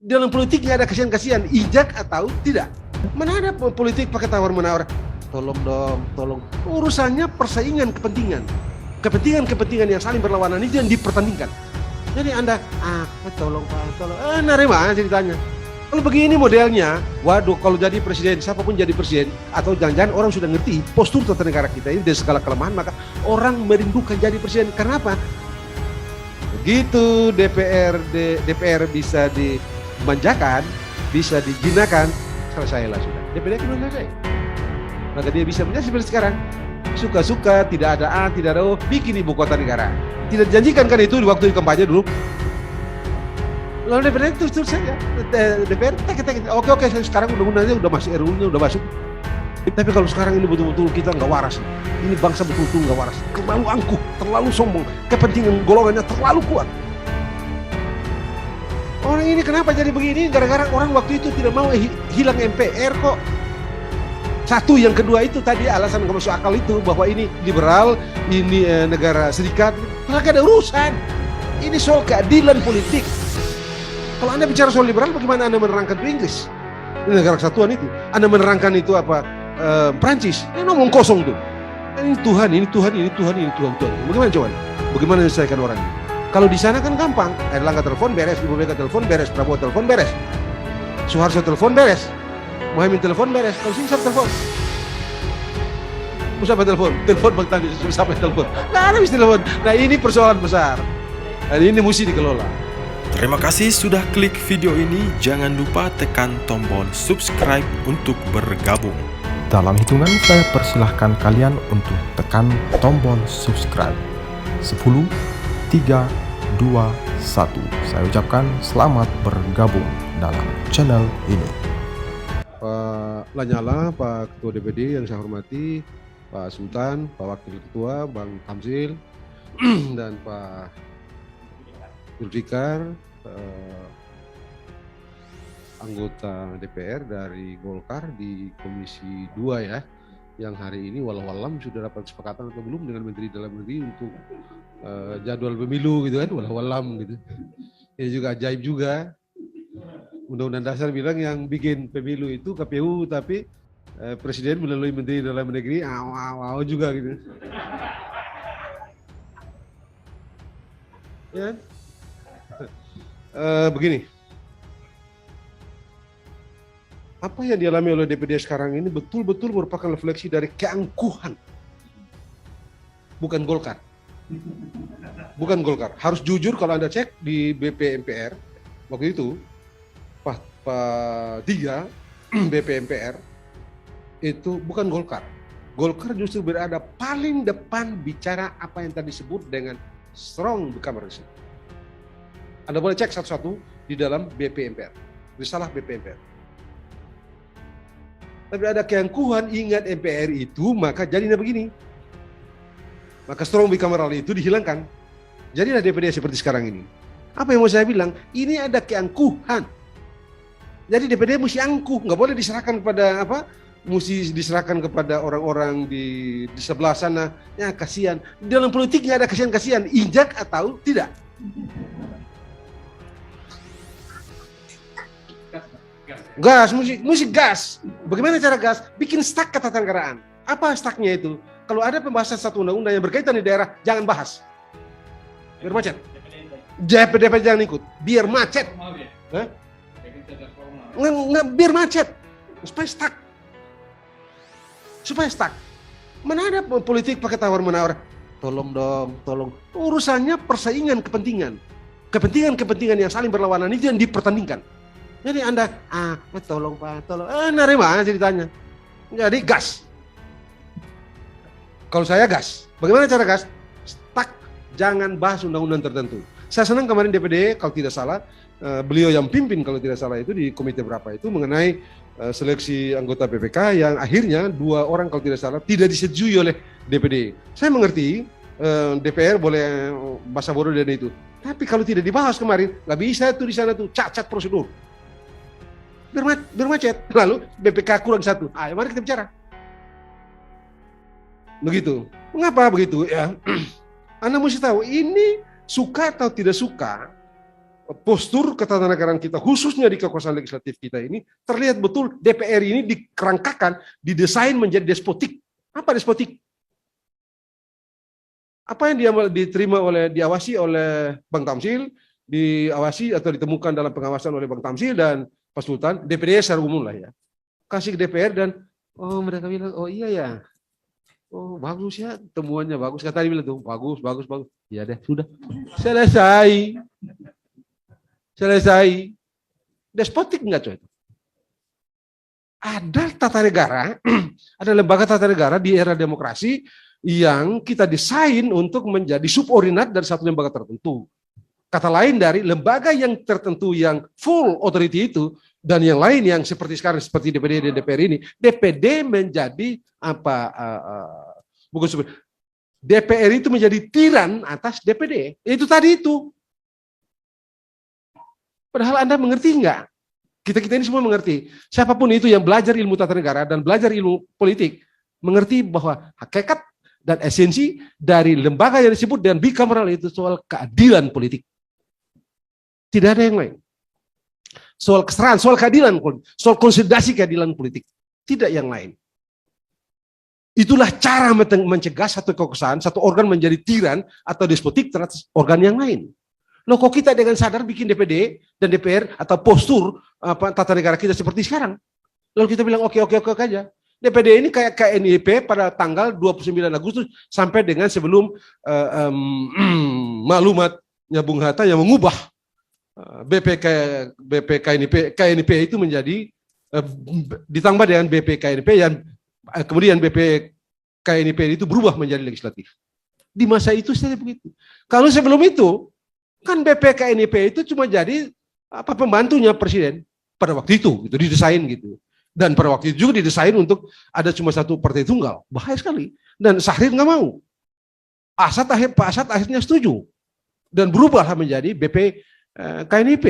Dalam politik nggak ada kasihan-kasihan, ijak atau tidak. Mana ada politik pakai tawar-menawar. Tolong dong, tolong. Urusannya persaingan kepentingan. Kepentingan-kepentingan yang saling berlawanan itu yang dipertandingkan. Jadi Anda, tolong Pak, tolong. Nerima ceritanya. Kalau begini modelnya, waduh, kalau jadi presiden, siapapun jadi presiden, atau jangan-jangan orang sudah ngerti postur tata negara kita ini dari segala kelemahan, maka orang merindukan jadi presiden. Kenapa? Begitu DPR bisa dimanjakan, bisa dijinakan, selesailah sudah. DPD kan selesai. Maka dia bisa menjadi seperti sekarang. Suka-suka, tidak ada A, tidak ada O, bikin ibu kota negara. Tidak dijanjikan kan itu di waktu kampanye dulu. Lalu DPR terus saja. DPR, oke, sekarang undang-undangnya udah masuk, RUU-nya udah masuk. Tapi kalau sekarang ini betul-betul kita nggak waras. Ini bangsa betul-betul nggak waras. Terlalu angkuh, terlalu sombong. Kepentingan golongannya terlalu kuat. Orang ini kenapa jadi begini? Gara-gara orang waktu itu tidak mau hilang MPR kok. Satu, yang kedua itu tadi alasan nggak masuk akal itu, bahwa ini liberal, ini negara serikat. Nggak ada urusan. Ini soal keadilan politik. Kalau Anda bicara soal liberal, bagaimana Anda menerangkan itu Inggris? Ini negara kesatuan itu. Anda menerangkan itu apa? Prancis. Ini ngomong kosong tuh. Ini Tuhan. Bagaimana coba? Bagaimana menyelesaikan orang ini? Kalau di sana kan gampang. Erlangga telepon beres, Ibu Mega telepon beres, Prabowo telepon beres, Soeharto telepon beres, Muhaimin telepon beres. Kalau sini siapa telepon? Siapa telepon? Telepon Bang Tani, siapa telepon? Nggak ada bisa telepon. Nah ini persoalan besar. Dan ini mesti dikelola. Terima kasih sudah klik video ini. Jangan lupa tekan tombol subscribe untuk bergabung. Dalam hitungan saya persilahkan kalian untuk tekan tombol subscribe. 10, 3, 2, 1. Saya ucapkan selamat bergabung dalam channel ini. Pak Lanyala, Pak Ketua DPD yang saya hormati, Pak Sultan, Pak Wakil Ketua, Bang Tamzil, dan Pak Zulfikar, anggota DPR dari Golkar di Komisi 2 ya, yang hari ini walau-walam sudah dapat kesepakatan atau belum dengan Menteri Dalam Negeri untuk jadwal pemilu gitu kan, walau-walam gitu. Ini juga ajaib juga. Undang-Undang Dasar bilang yang bikin pemilu itu KPU, tapi Presiden melalui Menteri Dalam Negeri juga gitu. Ya. Begini, apa yang dialami oleh DPD sekarang ini betul-betul merupakan refleksi dari keangkuhan, bukan Golkar. Harus jujur, kalau Anda cek di BP MPR waktu itu, Pak 3 BP MPR itu bukan Golkar. Golkar justru berada paling depan bicara apa yang tadi disebut dengan strong bicameralism. Anda boleh cek satu-satu di dalam BP MPR, risalah BP MPR. Tapi ada keangkuhan, ingat MPR itu, maka jadinya begini. Maka strong bicameral itu dihilangkan. Jadilah DPD seperti sekarang ini. Apa yang mau saya bilang? Ini ada keangkuhan. Jadi DPD mesti angkuh, nggak boleh diserahkan kepada apa? Mesti diserahkan kepada orang-orang di sebelah sana. Ya kasihan. Dalam politik nggak ada kasihan-kasihan, ijak atau tidak. Gas, mesti gas. Bagaimana cara gas? Bikin stuck ketatanegaraan. Apa stucknya itu? Kalau ada pembahasan satu undang-undang yang berkaitan di daerah, jangan bahas. Biar macet. DPD jangan ikut. Biar macet. Biar macet. Supaya stuck. Mana ada politik pakai tawar-menawar. Tolong dong, tolong. Urusannya persaingan kepentingan. Kepentingan-kepentingan yang saling berlawanan itu yang dipertandingkan. Jadi Anda, tolong Pak, tolong. Nerima ceritanya. Jadi gas. Kalau saya gas. Bagaimana cara gas? Stuck. Jangan bahas undang-undang tertentu. Saya senang kemarin DPD, kalau tidak salah, beliau yang pimpin kalau tidak salah itu di komite berapa itu mengenai seleksi anggota BPK yang akhirnya 2 orang kalau tidak salah tidak disetujui oleh DPD. Saya mengerti DPR boleh bahasa bodoh dan itu. Tapi kalau tidak dibahas kemarin, nggak bisa tuh di sana tuh cacat prosedur. Biar macet. Lalu BPK kurang 1. Ayo mari kita bicara. Begitu. Mengapa begitu? Ya, Anda mesti tahu ini suka atau tidak suka postur ketatanegaraan kita, khususnya di kekuasaan legislatif kita ini, terlihat betul DPR ini dikerangkakan, didesain menjadi despotik. Apa despotik? Apa yang diawasi oleh Bang Tamsil, diawasi atau ditemukan dalam pengawasan oleh Bang Tamsil dan Pak Sultan, DPD secara umum lah ya. Kasih ke DPR dan, oh mereka bilang, oh iya ya, oh bagus ya, temuannya bagus. Kata dia bilang tuh, bagus. Ya deh, sudah. Selesai. Despotik enggak coy? Ada tata negara, ada lembaga tata negara di era demokrasi yang kita desain untuk menjadi subordinat dari satu lembaga tertentu. Kata lain dari lembaga yang tertentu yang full authority itu dan yang lain yang seperti sekarang seperti DPD dan DPR ini, DPD menjadi bukan DPR itu menjadi tiran atas DPD. Itu tadi itu. Padahal Anda mengerti enggak? Kita ini semua mengerti. Siapapun itu yang belajar ilmu tata negara dan belajar ilmu politik mengerti bahwa hakikat dan esensi dari lembaga yang disebut dengan bicameral itu soal keadilan politik. Tidak ada yang lain. Soal kesetaraan, soal keadilan, soal konsolidasi keadilan politik. Tidak yang lain. Itulah cara mencegah satu kekuasaan, satu organ menjadi tiran atau despotik terhadap organ yang lain. Loh kok kita dengan sadar bikin DPD dan DPR atau postur tata negara kita seperti sekarang. Lalu kita bilang oke aja. DPD ini kayak KNIP pada tanggal 29 Agustus sampai dengan sebelum maklumatnya Bung Hatta yang mengubah KNIP itu menjadi ditambah dengan BPKNIP yang kemudian BPKNIP itu berubah menjadi legislatif. Di masa itu saya begitu. Kalau sebelum itu kan BPKNIP itu cuma jadi pembantunya presiden pada waktu itu, gitu didesain gitu. Dan pada waktu itu juga didesain untuk ada cuma satu partai tunggal. Bahaya sekali. Dan Syahrir nggak mau. Pak Asad akhirnya setuju dan berubahlah menjadi BPKNIP.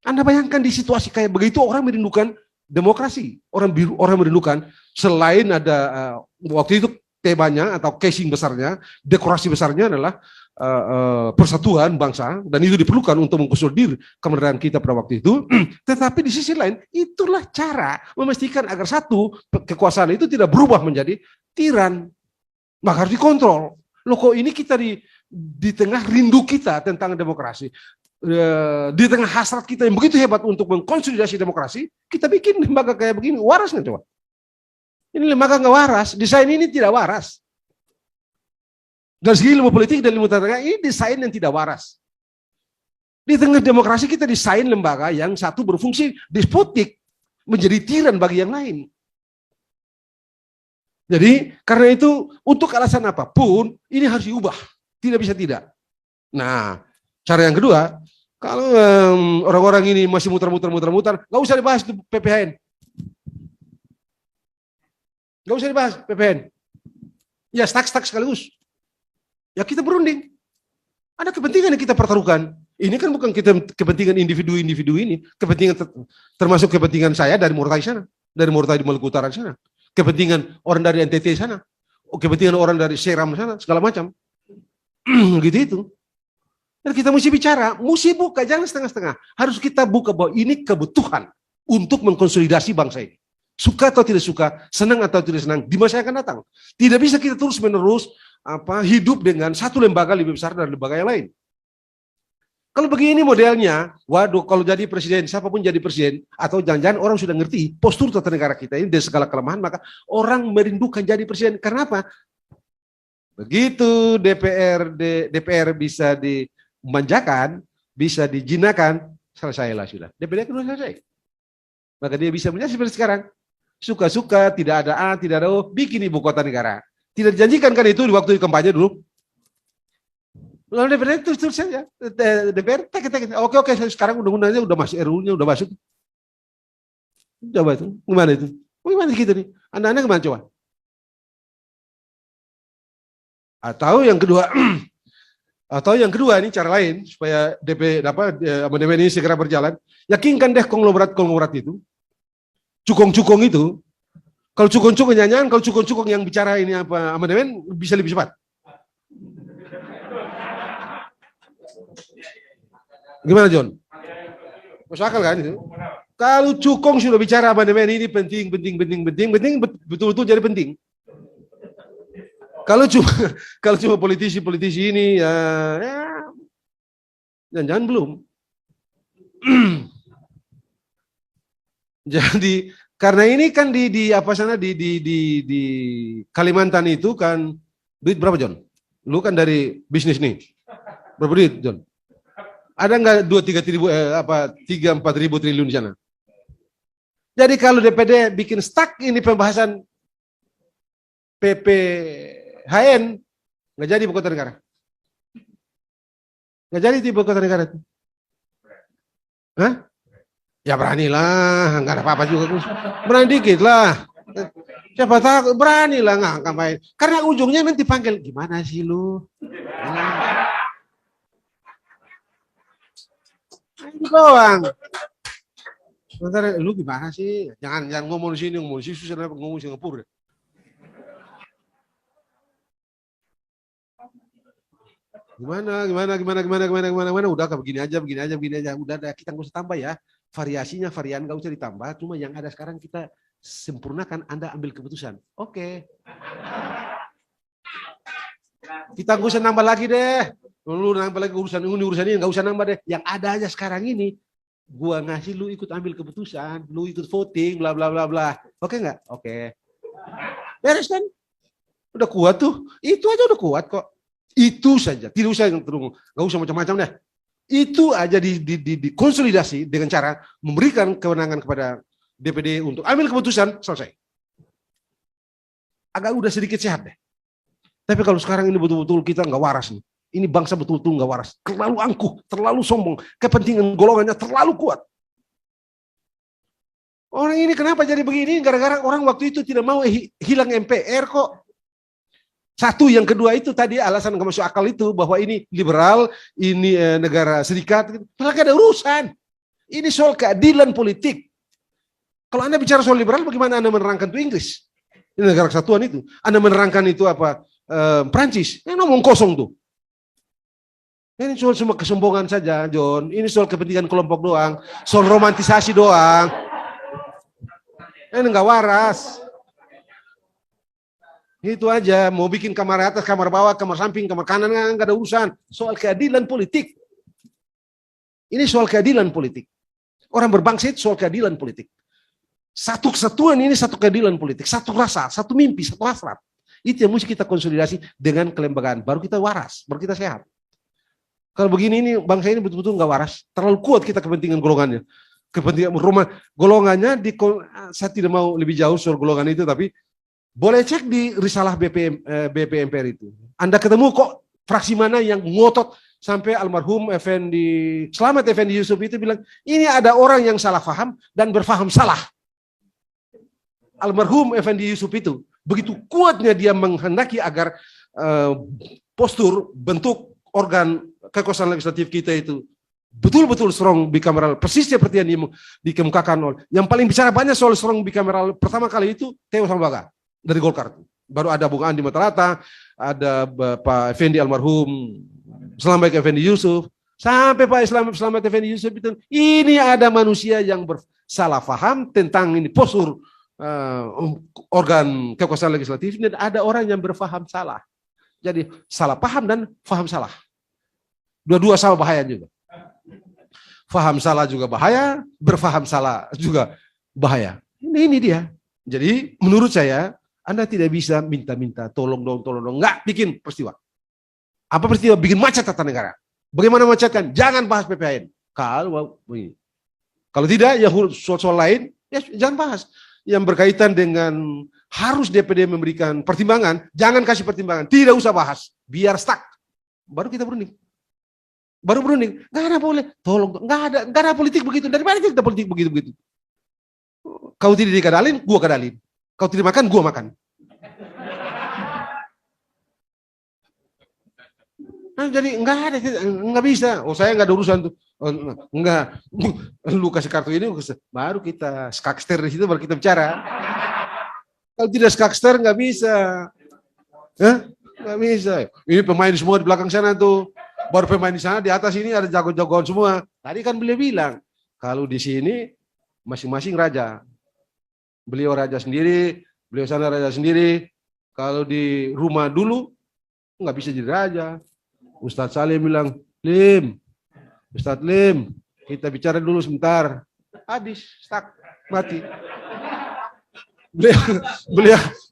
Anda bayangkan di situasi kayak begitu orang merindukan demokrasi. Orang merindukan selain ada waktu itu temanya atau casing besarnya, dekorasi besarnya adalah persatuan bangsa dan itu diperlukan untuk mengkonsolidasi kemerdekaan kita pada waktu itu. Tetapi di sisi lain itulah cara memastikan agar satu kekuasaan itu tidak berubah menjadi tiran, maka harus dikontrol. Loh kok ini kita di tengah rindu kita tentang demokrasi, di tengah hasrat kita yang begitu hebat untuk mengkonsolidasi demokrasi, kita bikin lembaga kayak begini, waras nggak coba? Ini lembaga nggak waras, desain ini tidak waras. Dari segi ilmu politik dan ilmu tata negara ini desain yang tidak waras. Di tengah demokrasi kita desain lembaga yang satu berfungsi despotik, menjadi tiran bagi yang lain. Jadi karena itu untuk alasan apapun ini harus diubah, tidak bisa tidak. Nah, cara yang kedua, kalau orang-orang ini masih muter-muter, nggak usah dibahas PPHN. Nggak usah dibahas PPN. Ya stuck sekaligus. Ya kita berunding. Ada kepentingan yang kita pertaruhkan. Ini kan bukan kepentingan individu-individu ini. Kepentingan termasuk kepentingan saya dari Murtai sana. Dari Murtai di Maluku Utara sana. Kepentingan orang dari NTT sana. Kepentingan orang dari Seram sana. Segala macam. Gitu itu. Dan kita mesti bicara. Mesti buka. Jangan setengah-setengah. Harus kita buka bahwa ini kebutuhan untuk mengkonsolidasi bangsa ini. Suka atau tidak suka, senang atau tidak senang, di masa yang akan datang. Tidak bisa kita terus-menerus hidup dengan satu lembaga lebih besar dari lembaga yang lain. Kalau begini modelnya, waduh, kalau jadi presiden, siapapun jadi presiden, atau jangan-jangan orang sudah ngerti postur tata negara kita ini dengan segala kelemahan, maka orang merindukan jadi presiden. Karena apa? Begitu DPR bisa dimanjakan, bisa dijinakan, selesailah sudah. DPR sudah selesai. Maka dia bisa menjadi seperti sekarang. Suka-suka, tidak ada A, tidak ada O, bikin ibu kota negara. Tidak dijanjikan kan itu di waktu kampanye dulu. Lalu DPR itu terus saja. DPR, oke, sekarang undang-undangnya udah masuk, RUU-nya udah masuk. Coba itu, gimana itu? Gimana gitu nih? Anda-anda kemana coba? Atau yang kedua ini cara lain supaya amandemen ini segera berjalan. Yakinkan deh konglomerat itu. Cukong-cukong itu, kalau cukong-cukong nyanyian, kalau cukong-cukong yang bicara ini amandemen bisa lebih cepat. Gimana John? Masuk akal kan itu? Kalau Cukong sudah bicara amandemen ini penting, betul-betul jadi penting. Kalau cuma politisi ini ya jangan belum. Jadi karena ini kan di apa sana di Kalimantan itu kan duit berapa, John? Lu kan dari bisnis nih. Berapa duit, John? Ada nggak 3-4 ribu triliun di sana? Jadi kalau DPD bikin stuck ini pembahasan PPHN, nggak jadi ibu kota negara. Nggak jadi ibu kota negara itu. Hah? Ya beranilah, nggak ada apa-apa juga. Berani dikit lah. Siapa tahu beranilah nggak ngapain. Karena ujungnya nanti panggil, gimana sih lu? Ini doang. Sebentar, lu gimana sih? Jangan ngomong di sini, ngomong di sini susah ngomong Singapura. Gimana? Udah begini aja. Udah kita nggak usah tambah ya. Variasinya varian nggak usah ditambah. Cuma yang ada sekarang kita sempurnakan. Anda ambil keputusan. Oke. Kita nggak usah nambah lagi deh. Lu nambah lagi urusan ini nggak usah nambah deh. Yang ada aja sekarang ini. Gua ngasih lu ikut ambil keputusan, lu ikut voting, bla bla bla bla. Oke nggak? Oke. Beres kan? Udah kuat tuh. Itu aja udah kuat kok. Itu saja, tidak usah yang terung, nggak usah macam-macam deh. Itu aja dikonsolidasi dengan cara memberikan kewenangan kepada DPD untuk ambil keputusan, selesai. Agak udah sedikit sehat deh. Tapi kalau sekarang ini betul-betul kita nggak waras nih. Ini bangsa betul-betul nggak waras. Terlalu angkuh, terlalu sombong. Kepentingan golongannya terlalu kuat. Orang ini kenapa jadi begini? Gara-gara orang waktu itu tidak mau hilang MPR kok. Satu, yang kedua itu tadi alasan nggak masuk akal itu bahwa ini liberal, ini negara serikat, malah gak ada urusan. Ini soal keadilan politik. Kalau Anda bicara soal liberal, bagaimana Anda menerangkan itu Inggris? Ini negara kesatuan itu. Anda menerangkan itu apa? Prancis. Ini ngomong kosong tuh. Ini soal semua kesombongan saja, John. Ini soal kepentingan kelompok doang, soal romantisasi doang. Ini nggak waras. Itu aja, mau bikin kamar atas, kamar bawah, kamar samping, kamar kanan, nggak ada urusan. Soal keadilan politik. Ini soal keadilan politik. Orang berbangsa itu soal keadilan politik. Satu kesatuan ini satu keadilan politik, satu rasa, satu mimpi, satu hasrat. Itu yang mesti kita konsolidasi dengan kelembagaan. Baru kita waras, baru kita sehat. Kalau begini ini bangsa ini betul-betul nggak waras. Terlalu kuat kita kepentingan golongannya. Kepentingan rumah golongannya saya tidak mau lebih jauh soal golongan itu, tapi boleh cek di risalah BPMPR itu. Anda ketemu kok fraksi mana yang ngotot sampai almarhum Selamat Effendi Yusuf itu bilang, ini ada orang yang salah paham dan berfaham salah. Almarhum Effendi Yusuf itu, begitu kuatnya dia menghendaki agar postur bentuk organ kekuasaan legislatif kita itu betul-betul strong bicameral, persis seperti yang dikemukakan oleh. Yang paling bicara banyak soal strong bicameral pertama kali itu Theo Sambaga dari Golkar. Baru ada Bung Andi Matalata, ada Pak Effendi almarhum Selamat Effendi Yusuf, sampai Pak Selamat Effendi Yusuf itu, ini ada manusia yang bersalah paham tentang ini postur organ kekuasaan legislatif, dan ada orang yang berfaham salah. Jadi salah paham dan faham salah. Dua-dua sama bahaya juga. Faham salah juga bahaya, berfaham salah juga bahaya. Ini dia. Jadi menurut saya, Anda tidak bisa minta-minta, tolong dong, nggak bikin peristiwa. Apa peristiwa? Bikin macet tata negara. Bagaimana macetkan? Jangan bahas PPHN. Kalau tidak, ya soal lain, ya jangan bahas. Yang berkaitan dengan harus DPD memberikan pertimbangan, jangan kasih pertimbangan, tidak usah bahas, biar stuck. Baru kita berunding. Nggak ada boleh, tolong, nggak ada politik begitu. Dari mana kita politik begitu? Kau tidak dikadalin, gua kadalin. Kau tidak makan, gua makan. Nah, jadi nggak bisa. Oh, saya nggak ada urusan tuh. Oh, enggak, lu kasih kartu ini, baru kita skakster di situ, baru kita bicara. Kalau tidak skakster nggak bisa. Nggak bisa. Ini pemain semua di belakang sana tuh. Baru pemain di sana, di atas ini ada jago-jagoan semua. Tadi kan beliau bilang, Kalau di sini masing-masing raja. Beliau raja sendiri, beliau sana raja sendiri. Kalau di rumah dulu nggak bisa jadi raja. Ustadz Salim bilang, Ustadz Lim, kita bicara dulu sebentar. Habis, stuck, mati.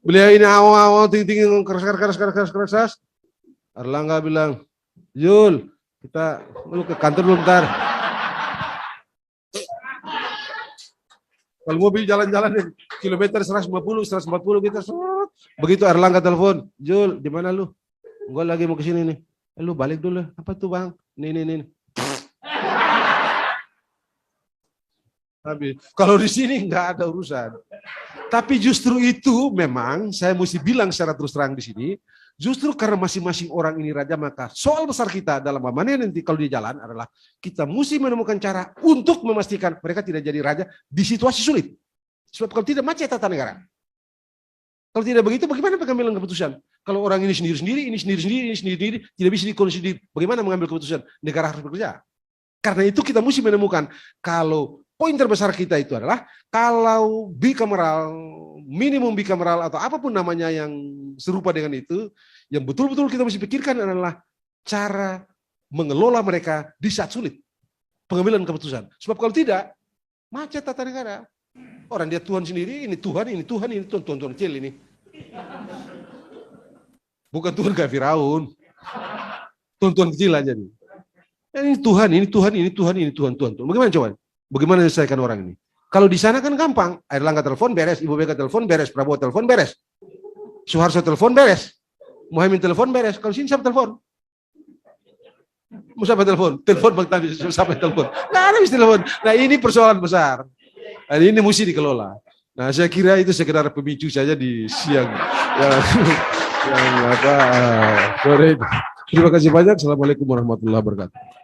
Beliau ini awal tinggi keras. Erlangga bilang, Jul, kita lu ke kantor dulu bentar. Kalau mobil jalan-jalan kilometer 150 gitu. Begitu Erlangga telepon, Jul, di mana lu? Gua lagi mau ke sini nih. Lu balik dulu. Apa tuh, Bang? Nih. Habis. Kalau di sini nggak ada urusan. Tapi justru itu memang saya mesti bilang secara terus terang di sini, justru karena masing-masing orang ini raja, maka soal besar kita dalam amanah nanti kalau di jalan adalah kita mesti menemukan cara untuk memastikan mereka tidak jadi raja di situasi sulit. Sebab kalau tidak macet tata negara. Kalau tidak begitu, bagaimana pengambilan keputusan? Kalau orang ini sendiri-sendiri, ini sendiri-sendiri, tidak bisa dikonsumsi, bagaimana mengambil keputusan? Negara harus bekerja. Karena itu kita mesti menemukan, kalau poin terbesar kita itu adalah, kalau bicameral, minimum bicameral atau apapun namanya yang serupa dengan itu, yang betul-betul kita mesti pikirkan adalah cara mengelola mereka di saat sulit. Pengambilan keputusan. Sebab kalau tidak, macet tata negara. Orang dia Tuhan sendiri, ini Tuhan, Tuhan kecil ini. Bukan Tuhan kayak Firaun. Tuhan kecil aja nih. Ini Tuhan. Bagaimana coba? Bagaimana menyelesaikan orang ini? Kalau di sana kan gampang. Erlangga telepon beres, Ibu Mega telepon beres, Prabowo telepon beres. Soeharto telepon beres. Muhaimin telepon beres. Kalau sini siapa telepon? Mau siapa telepon? Telepon Bang Tabi, siapa telepon? Nggak ada bisa telepon. Nah, ini persoalan besar. Nah, ini mesti dikelola. Nah, saya kira itu sekedar pemicu saja di siang yang sore. Terima kasih banyak. Assalamualaikum warahmatullahi wabarakatuh.